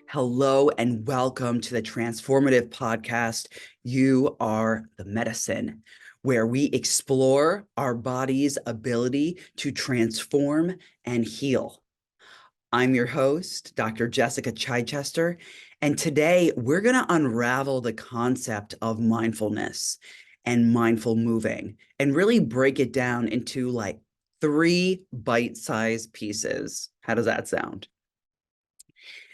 Hello and welcome to the Transformative Podcast. You are the medicine, where we explore our body's ability to transform and heal. I'm your host, Dr. Jessica Chichester, and today we're going to unravel the concept of mindfulness and mindful moving and really break it down into like 3 bite-sized pieces. How does that sound?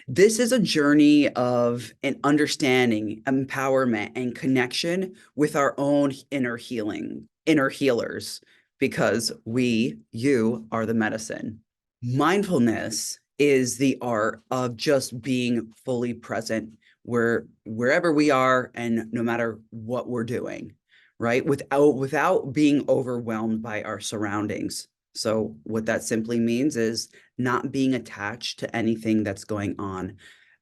This is a journey of an understanding, empowerment, and connection with our own inner healing, inner healers, because you are the medicine. Mindfulness is the art of just being fully present wherever we are and no matter what we're doing, right? Without being overwhelmed by our surroundings. So what that simply means is not being attached to anything that's going on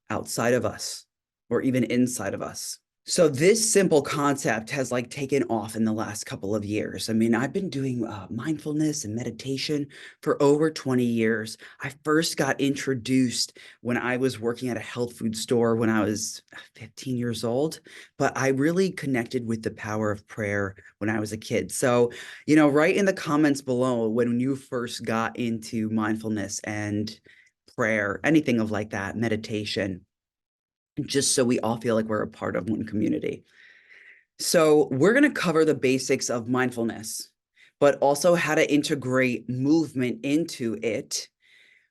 outside of us or even inside of us. So this simple concept has like taken off in the last couple of years. I mean, I've been doing mindfulness and meditation for over 20 years. I first got introduced when I was working at a health food store when I was 15 years old, but I really connected with the power of prayer when I was a kid. So, write in the comments below when you first got into mindfulness and prayer, anything of like that, meditation, just so we all feel like we're a part of one community. So we're going to cover the basics of mindfulness, but also how to integrate movement into it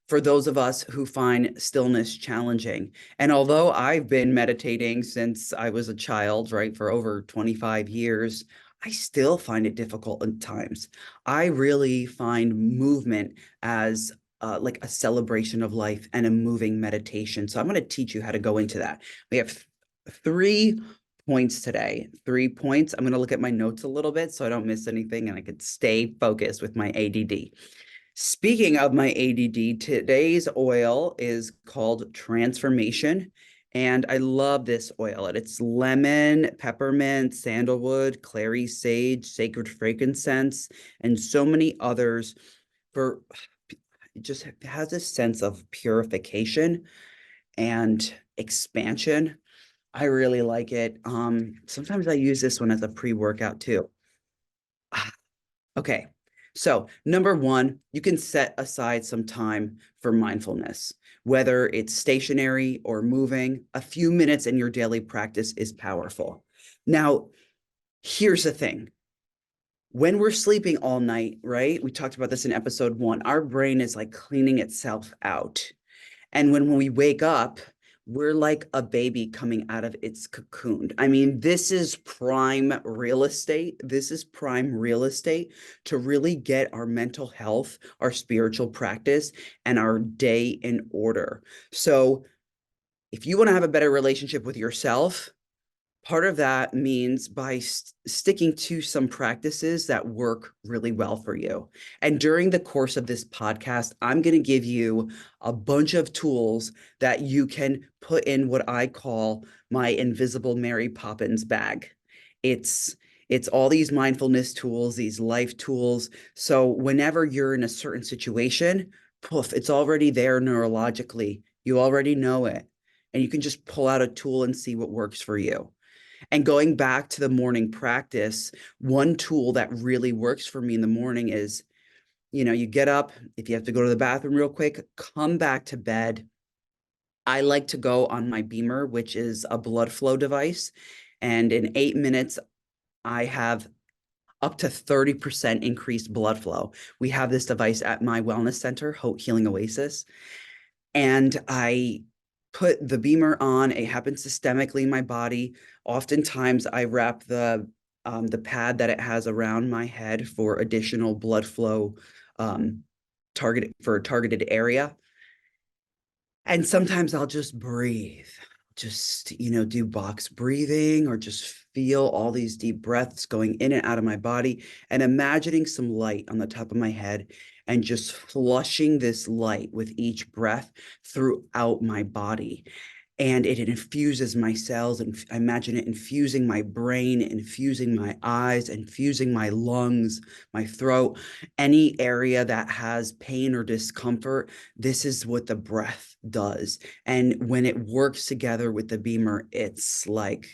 for those of us who find stillness challenging. And although I've been meditating since I was a child, right, for over 25 years, I still find it difficult at times. I really find movement as like a celebration of life and a moving meditation. So I'm going to teach you how to go into that. We have 3 points today. 3 points. I'm going to look at my notes a little bit so I don't miss anything and I could stay focused with my ADD. Speaking of my ADD, today's oil is called Transformation. And I love this oil. It's lemon, peppermint, sandalwood, clary sage, sacred frankincense, and so many others. For it just has a sense of purification and expansion. I really like it. Sometimes I use this one as a pre-workout too. Okay. So, number one, you can set aside some time for mindfulness, whether it's stationary or moving. A few minutes in your daily practice is powerful. Now, here's the thing. When we're sleeping all night, right? We talked about this in episode 1. Our brain is like cleaning itself out. And when we wake up, we're like a baby coming out of its cocoon. I mean, this is prime real estate. This is prime real estate to really get our mental health, our spiritual practice, and our day in order. So if you want to have a better relationship with yourself, part of that means by sticking to some practices that work really well for you. And during the course of this podcast, I'm going to give you a bunch of tools that you can put in what I call my invisible Mary Poppins bag. It's all these mindfulness tools, these life tools. So whenever you're in a certain situation, poof, it's already there neurologically. You already know it. And you can just pull out a tool and see what works for you. And going back to the morning practice, one tool that really works for me in the morning is, you get up, if you have to go to the bathroom real quick, come back to bed. I like to go on my Beamer, which is a blood flow device. And in 8 minutes, I have up to 30% increased blood flow. We have this device at my wellness center, Haute Healing Oasis. And I put the Beamer on. It happens systemically in my body. Oftentimes I wrap the pad that it has around my head for additional blood flow targeted for a targeted area. And sometimes I'll just breathe, just, do box breathing or just feel all these deep breaths going in and out of my body and imagining some light on the top of my head and just flushing this light with each breath throughout my body. and it infuses my cells, and I imagine it infusing my brain, infusing my eyes, infusing my lungs, my throat, any area that has pain or discomfort. This is what the breath does. And when it works together with the beamer, it's like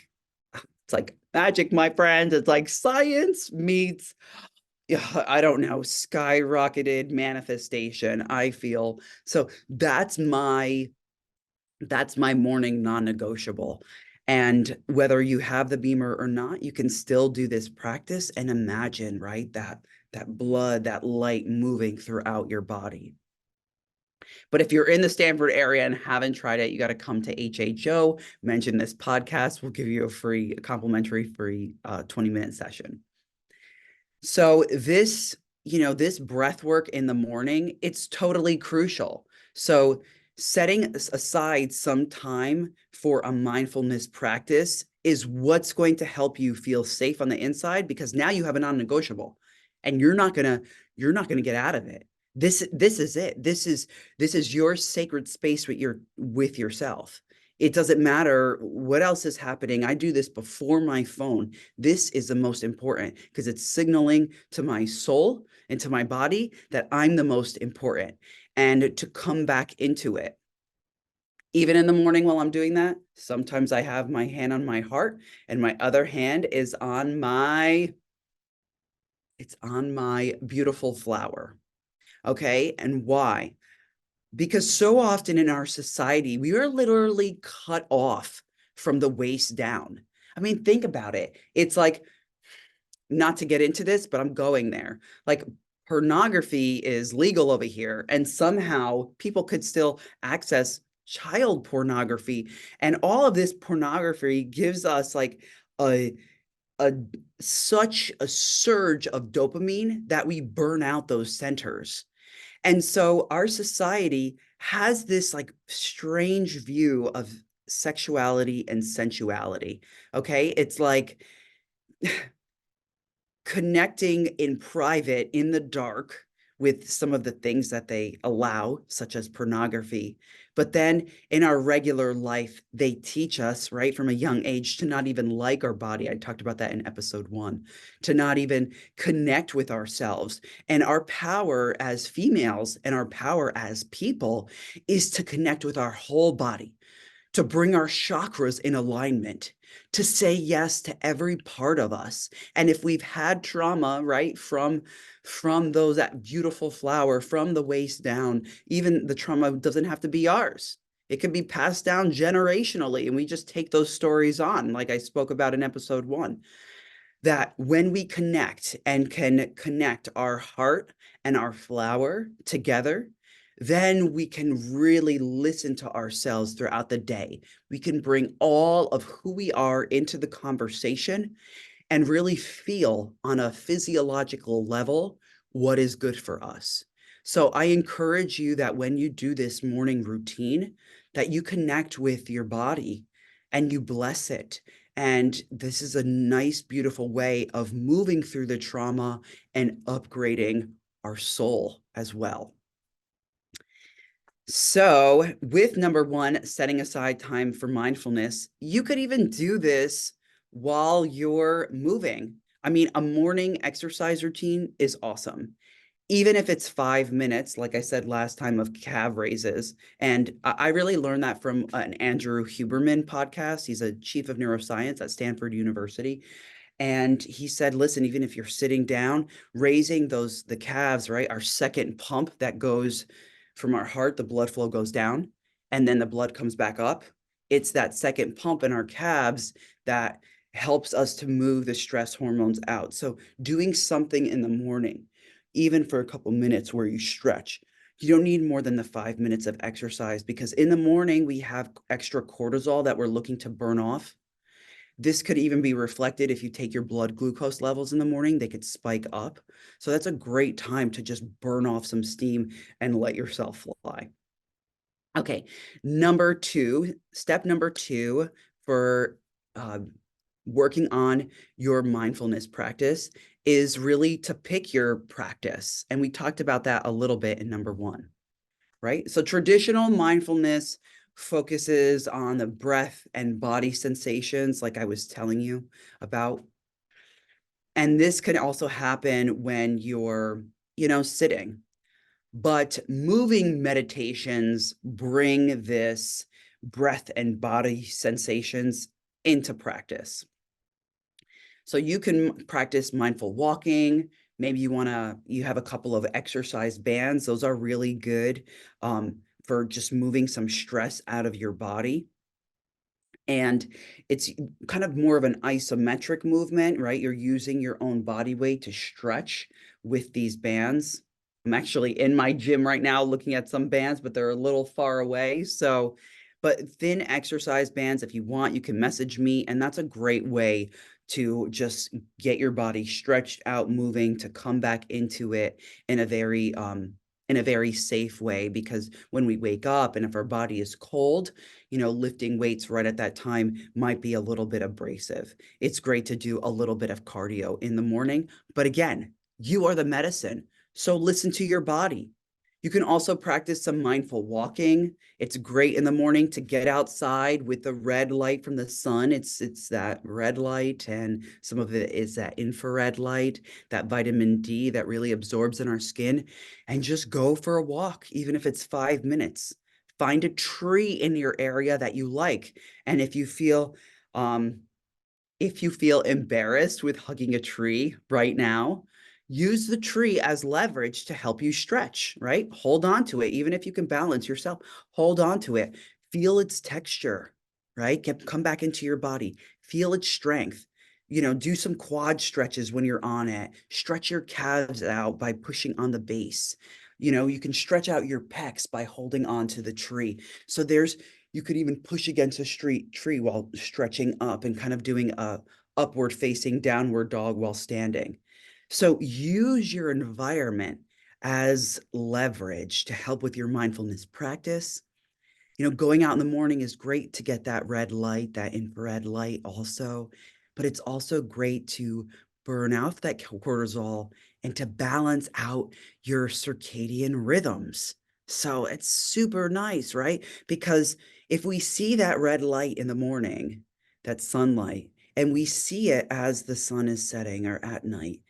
magic, my friends. It's like science meets, I don't know, skyrocketed manifestation, I feel. So that's my morning non-negotiable. And whether you have the beamer or not, you can still do this practice and imagine, right, that blood, that light moving throughout your body. But if you're in the Stanford area and haven't tried it, you got to come to HHO, mention this podcast. We'll give you a complimentary free 20-minute session. So this breath work in the morning, it's totally crucial. So setting aside some time for a mindfulness practice is what's going to help you feel safe on the inside, because now you have a non-negotiable and you're not gonna get out of it. This is it. This is your sacred space with yourself. It doesn't matter what else is happening. I do this before my phone. This is the most important because it's signaling to my soul and to my body that I'm the most important, and to come back into it. Even in the morning while I'm doing that, sometimes I have my hand on my heart and my other hand is on my beautiful flower. Okay? And why? Because so often in our society, we are literally cut off from the waist down. I mean, think about it. It's like, not to get into this, but I'm going there. Like, pornography is legal over here, and somehow people could still access child pornography. And all of this pornography gives us like a a such a surge of dopamine that we burn out those centers. And so our society has this like strange view of sexuality and sensuality. Okay. It's like connecting in private in the dark with some of the things that they allow, such as pornography. But then in our regular life, they teach us, right, from a young age to not even like our body. I talked about that in episode 1, to not even connect with ourselves. And our power as females and our power as people is to connect with our whole body, to bring our chakras in alignment, to say yes to every part of us. And if we've had trauma, right, from that beautiful flower, from the waist down, even the trauma doesn't have to be ours. It can be passed down generationally, and we just take those stories on, like I spoke about in episode 1. That when we connect and can connect our heart and our flower together, then we can really listen to ourselves throughout the day. We can bring all of who we are into the conversation and really feel on a physiological level what is good for us. So I encourage you that when you do this morning routine, that you connect with your body and you bless it. And this is a nice, beautiful way of moving through the trauma and upgrading our soul as well. So with number 1, setting aside time for mindfulness, you could even do this while you're moving. I mean, a morning exercise routine is awesome. Even if it's 5 minutes, like I said last time, of calf raises. And I really learned that from an Andrew Huberman podcast. He's a chief of neuroscience at Stanford University. And he said, listen, even if you're sitting down, raising the calves, right? Our second pump that goes from our heart, the blood flow goes down and then the blood comes back up. It's that second pump in our calves that helps us to move the stress hormones out. So doing something in the morning, even for a couple minutes where you stretch, you don't need more than the 5 minutes of exercise, because in the morning we have extra cortisol that we're looking to burn off. This could even be reflected if you take your blood glucose levels in the morning, they could spike up. So that's a great time to just burn off some steam and let yourself fly. Okay, step number 2 for working on your mindfulness practice is really to pick your practice. And we talked about that a little bit in number 1, right? So traditional mindfulness focuses on the breath and body sensations, like I was telling you about. And this can also happen when you're, sitting. But moving meditations bring this breath and body sensations into practice. So you can practice mindful walking. Maybe you have a couple of exercise bands. Those are really good for just moving some stress out of your body. And it's kind of more of an isometric movement, right? You're using your own body weight to stretch with these bands. I'm actually in my gym right now looking at some bands, but they're a little far away. So, but thin exercise bands, if you want, you can message me. And that's a great way to just get your body stretched out, moving, to come back into it in a very safe way. Because when we wake up and if our body is cold, lifting weights right at that time might be a little bit abrasive. It's great to do a little bit of cardio in the morning. But again, you are the medicine. So listen to your body. You can also practice some mindful walking. It's great in the morning to get outside with the red light from the sun. It's that red light, and some of it is that infrared light, that vitamin D that really absorbs in our skin. And just go for a walk, even if it's 5 minutes. Find a tree in your area that you like. And um, if you feel embarrassed with hugging a tree right now, use the tree as leverage to help you stretch, right? Hold on to it. Even if you can balance yourself, hold on to it. Feel its texture, right? Come back into your body. Feel its strength. Do some quad stretches when you're on it. Stretch your calves out by pushing on the base. You can stretch out your pecs by holding on to the tree. So you could even push against a tree while stretching up and kind of doing a upward facing downward dog while standing. So use your environment as leverage to help with your mindfulness practice. Going out in the morning is great to get that red light, that infrared light also, but it's also great to burn out that cortisol and to balance out your circadian rhythms. So it's super nice, right? Because if we see that red light in the morning, that sunlight, and we see it as the sun is setting or at night,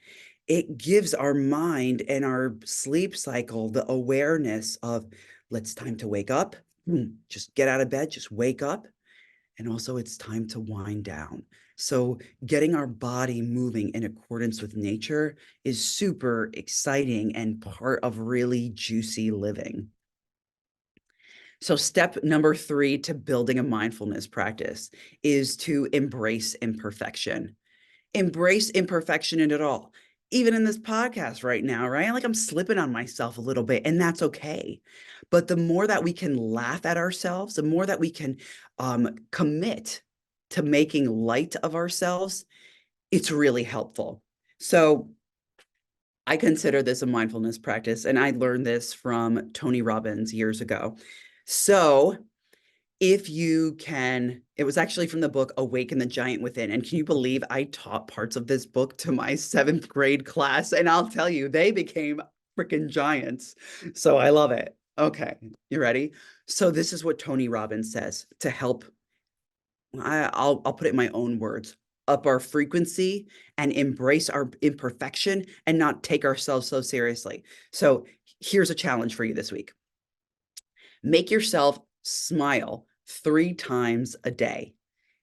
it gives our mind and our sleep cycle the awareness of, let's time to wake up. Just get out of bed, just wake up. And also it's time to wind down. So getting our body moving in accordance with nature is super exciting and part of really juicy living. So step number 3 to building a mindfulness practice is to embrace imperfection. Embrace imperfection in it all. Even in this podcast right now, right? Like I'm slipping on myself a little bit, and that's okay. But the more that we can laugh at ourselves, the more that we can commit to making light of ourselves, it's really helpful. So I consider this a mindfulness practice, and I learned this from Tony Robbins years ago. So if you can, it was actually from the book Awaken the Giant Within. And can you believe I taught parts of this book to my 7th grade class? And I'll tell you, they became freaking giants. So I love it. Okay, you ready? So this is what Tony Robbins says to help. I'll put it in my own words: up our frequency and embrace our imperfection and not take ourselves so seriously. So here's a challenge for you this week. Make yourself smile 3 times a day.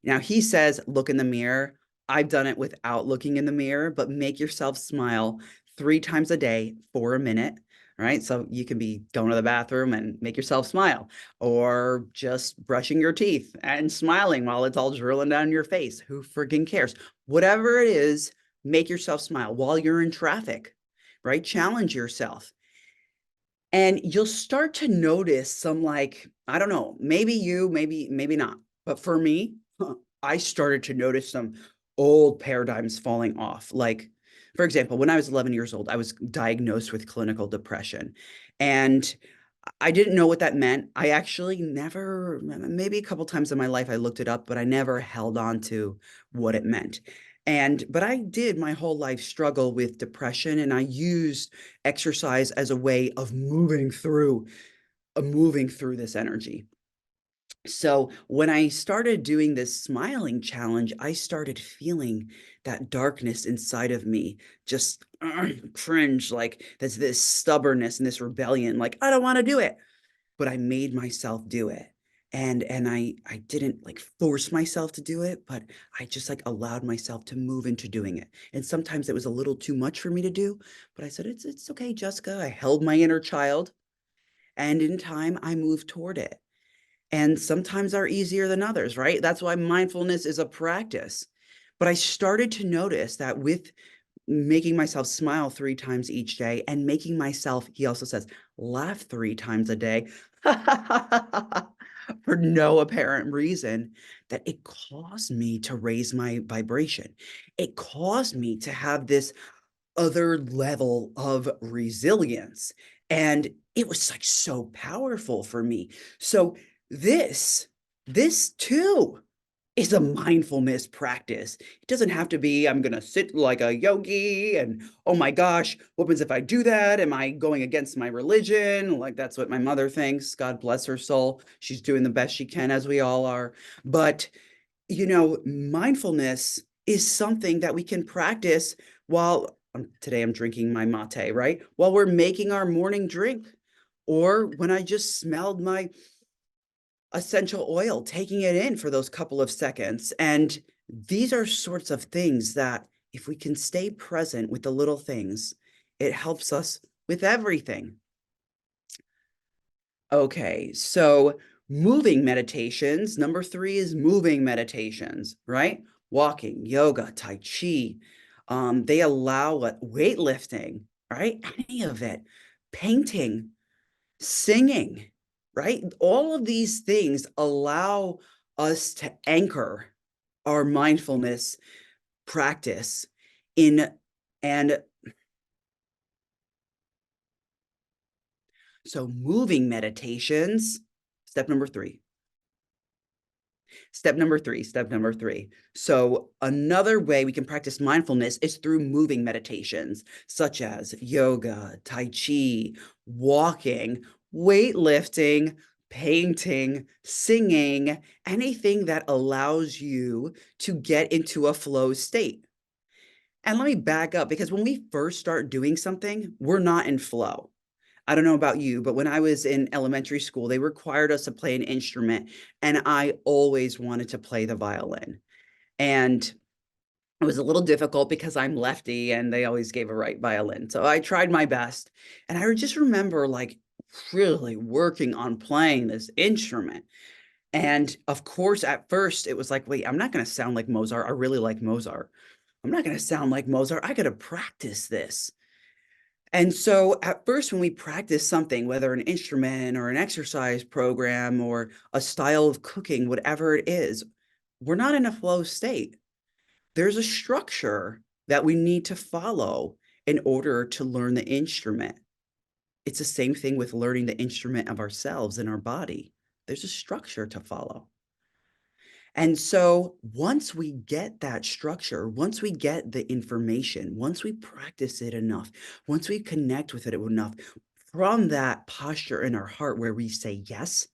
Now, he says, look in the mirror. I've done it without looking in the mirror, but make yourself smile 3 times a day for a minute. Right. So you can be going to the bathroom and make yourself smile, or just brushing your teeth and smiling while it's all drilling down your face. Who freaking cares? Whatever it is, make yourself smile while you're in traffic. Right. Challenge yourself. And you'll start to notice some, like, I don't know, maybe not. But for me, I started to notice some old paradigms falling off. Like, for example, when I was 11 years old, I was diagnosed with clinical depression. And I didn't know what that meant. I actually never, maybe a couple times in my life, I looked it up, but I never held on to what it meant. But I did my whole life struggle with depression, and I used exercise as a way of moving through this energy. So when I started doing this smiling challenge, I started feeling that darkness inside of me just cringe, like there's this stubbornness and this rebellion, like I don't want to do it, but I made myself do it. And I didn't like force myself to do it, but I just like allowed myself to move into doing it. And sometimes it was a little too much for me to do, but I said it's okay, Jessica. I held my inner child, and in time I moved toward it. And sometimes are easier than others, right? That's why mindfulness is a practice. But I started to notice that with making myself smile 3 times each day and making myself, he also says, laugh 3 times a day for no apparent reason, that it caused me to raise my vibration. It caused me to have this other level of resilience. And it was like so powerful for me. So this, this too is a mindfulness practice. It doesn't have to be, I'm going to sit like a yogi and, oh my gosh, what happens if I do that? Am I going against my religion? Like that's what my mother thinks. God bless her soul. She's doing the best she can, as we all are. But mindfulness is something that we can practice while today I'm drinking my mate, right? While we're making our morning drink, or when I just smelled my essential oil, taking it in for those couple of seconds. And these are sorts of things that if we can stay present with the little things, it helps us with everything. Okay, so moving meditations. Number 3 is moving meditations, right? Walking, yoga, tai chi. They allow weightlifting, right? Any of it, painting, singing, right? All of these things allow us to anchor our mindfulness practice in, and so moving meditations, step number 3. Step number three. So another way we can practice mindfulness is through moving meditations, such as yoga, tai chi, walking, weightlifting, painting, singing, anything that allows you to get into a flow state. And let me back up, because when we first start doing something, we're not in flow. I don't know about you, but when I was in elementary school, they required us to play an instrument, and I always wanted to play the violin. And it was a little difficult because I'm lefty and they always gave a right violin. So I tried my best. And I just remember like really working on playing this instrument. And of course, at first it was like, wait, I'm not going to sound like Mozart. I really like Mozart. I'm not going to sound like Mozart. I got to practice this. And so at first, when we practice something, whether an instrument or an exercise program or a style of cooking, whatever it is, we're not in a flow state. There's a structure that we need to follow in order to learn the instrument. It's the same thing with learning the instrument of ourselves and our body. There's a structure to follow. And so once we get that structure, once we get the information, once we practice it enough, once we connect with it enough, from that posture in our heart where we say yes,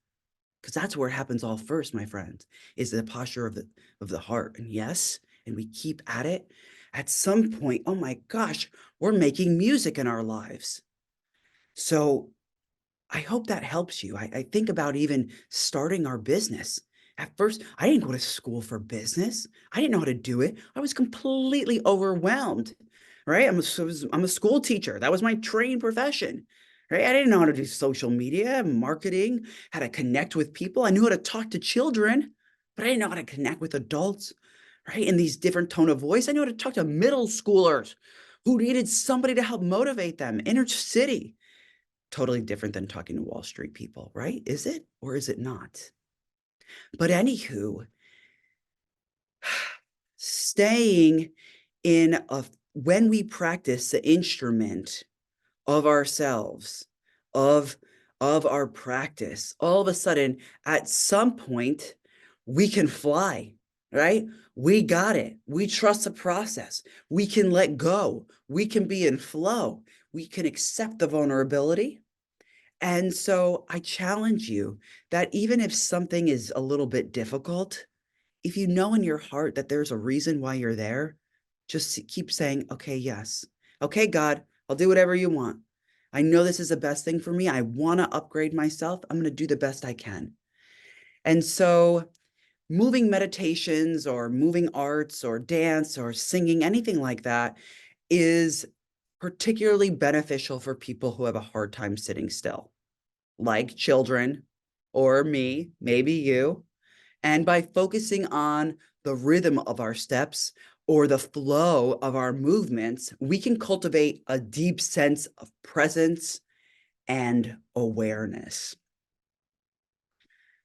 because that's where it happens all first, my friends, is the posture of the heart. And yes, and we keep at it. At some point, oh my gosh, we're making music in our lives. So I hope that helps you. I think about even starting our business. At first, I didn't go to school for business. I didn't know how to do it. I was completely overwhelmed, right? I'm a school teacher. That was my trained profession, right? I didn't know how to do social media, marketing, how to connect with people. I knew how to talk to children, but I didn't know how to connect with adults, right? In these different tone of voice. I knew how to talk to middle schoolers who needed somebody to help motivate them, inner city. Totally different than talking to Wall Street people, right? Is it or is it not? But anywho, staying in a when we practice the instrument of ourselves, of of our practice, all of a sudden, at some point, we can fly, right? We got it. We trust the process. We can let go. We can be in flow. We can accept the vulnerability. And so I challenge you that even if something is a little bit difficult, if you know in your heart that there's a reason why you're there, just keep saying, okay, yes. Okay, God, I'll do whatever you want. I know this is the best thing for me. I want to upgrade myself. I'm going to do the best I can. And so moving meditations or moving arts or dance or singing, anything like that is particularly beneficial for people who have a hard time sitting still, like children or me, maybe you. And by focusing on the rhythm of our steps or the flow of our movements, we can cultivate a deep sense of presence and awareness.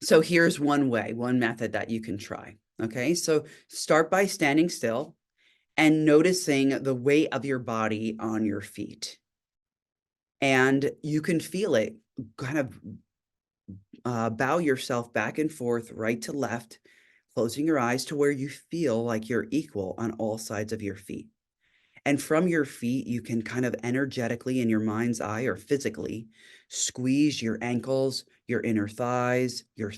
So here's one way, one method that you can try. Okay, so start by standing still and noticing the weight of your body on your feet. And you can feel it kind of bow yourself back and forth, right to left, closing your eyes to where you feel like you're equal on all sides of your feet. And from your feet, you can kind of energetically in your mind's eye or physically squeeze your ankles, your inner thighs, your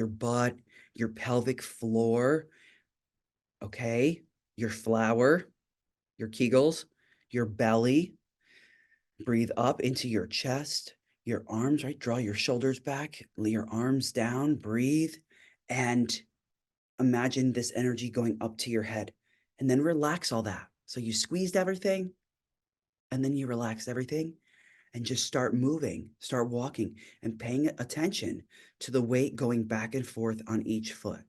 butt, your pelvic floor, okay, your flower, your kegels, your belly. Breathe up into your chest, your arms, right? Draw your shoulders back, lay your arms down, breathe, and imagine this energy going up to your head. And then relax all that. So you squeezed everything, and then you relax everything, and just start moving, start walking, and paying attention to the weight going back and forth on each foot.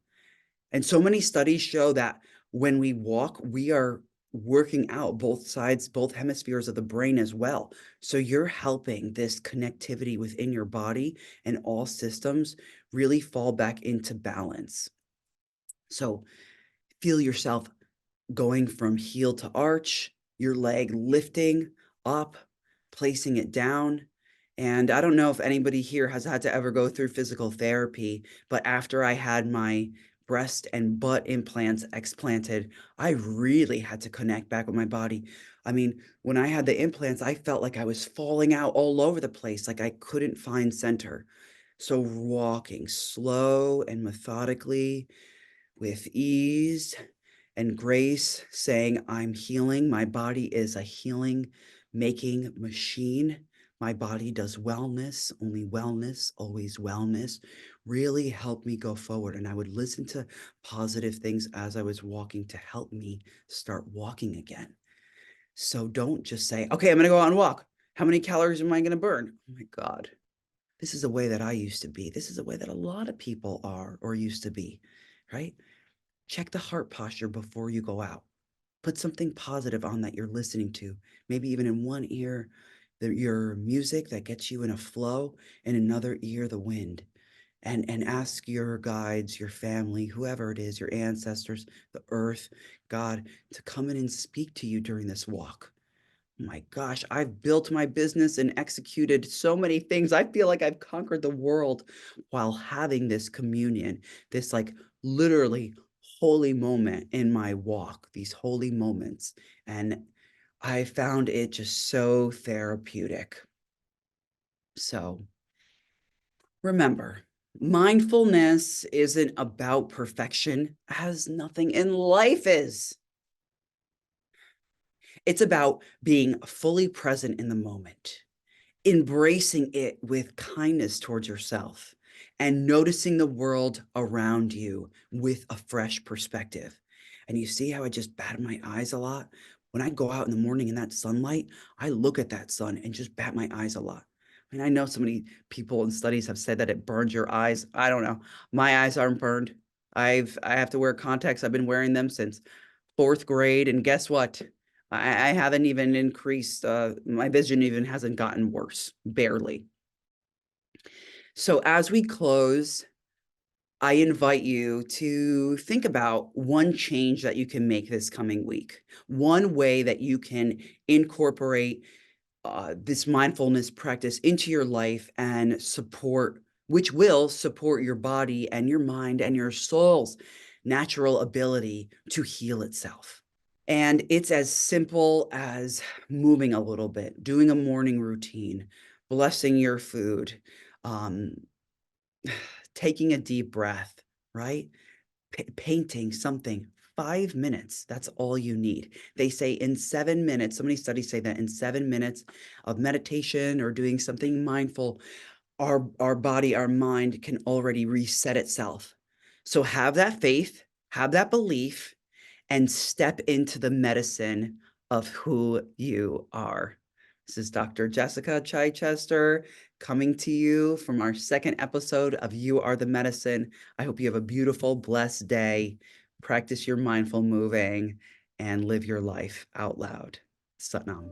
And so many studies show that when we walk, we are working out both sides, both hemispheres of the brain as well. So you're helping this connectivity within your body and all systems really fall back into balance. So feel yourself going from heel to arch, your leg lifting up, placing it down. And I don't know if anybody here has had to ever go through physical therapy, but after I had my breast and butt implants explanted, I really had to connect back with my body. I mean, when I had the implants, I felt like I was falling out all over the place, like I couldn't find center. So walking slow and methodically with ease and grace, saying, I'm healing. My body is a healing making machine. My body does wellness, only wellness, always wellness, really helped me go forward. And I would listen to positive things as I was walking to help me start walking again. So don't just say, okay, I'm going to go out and walk. How many calories am I going to burn? Oh my God. This is a way that I used to be. This is a way that a lot of people are or used to be, right? Check the heart posture before you go out. Put something positive on that you're listening to. Maybe even in one ear, your music that gets you in a flow, and another ear, the wind. And ask your guides, your family, whoever it is, your ancestors, the earth, God, to come in and speak to you during this walk. My gosh, I've built my business and executed so many things. I feel like I've conquered the world while having this communion, this like literally holy moment in my walk, these holy moments. And I found it just so therapeutic. So remember, mindfulness isn't about perfection, as nothing in life is. It's about being fully present in the moment, embracing it with kindness towards yourself, and noticing the world around you with a fresh perspective. And you see how I just bat my eyes a lot? When I go out in the morning in that sunlight, I look at that sun and just bat my eyes a lot. I mean, I know so many people and studies have said that it burns your eyes. I don't know. My eyes aren't burned. I have to wear contacts. I've been wearing them since fourth grade. And guess what? I haven't even increased, my vision even hasn't gotten worse, barely. So as we close, I invite you to think about one change that you can make this coming week, one way that you can incorporate this mindfulness practice into your life and support, which will support your body and your mind and your soul's natural ability to heal itself. And it's as simple as moving a little bit, doing a morning routine, blessing your food, um, taking a deep breath, right? Painting something, 5 minutes. That's all you need. They say in 7 minutes, so many studies say that in 7 minutes of meditation or doing something mindful, our body, our mind can already reset itself. So have that faith, have that belief, and step into the medicine of who you are. This is Dr. Jessica Chichester coming to you from our second episode of You Are the Medicine. I hope you have a beautiful, blessed day. Practice your mindful moving and live your life out loud. Satnam.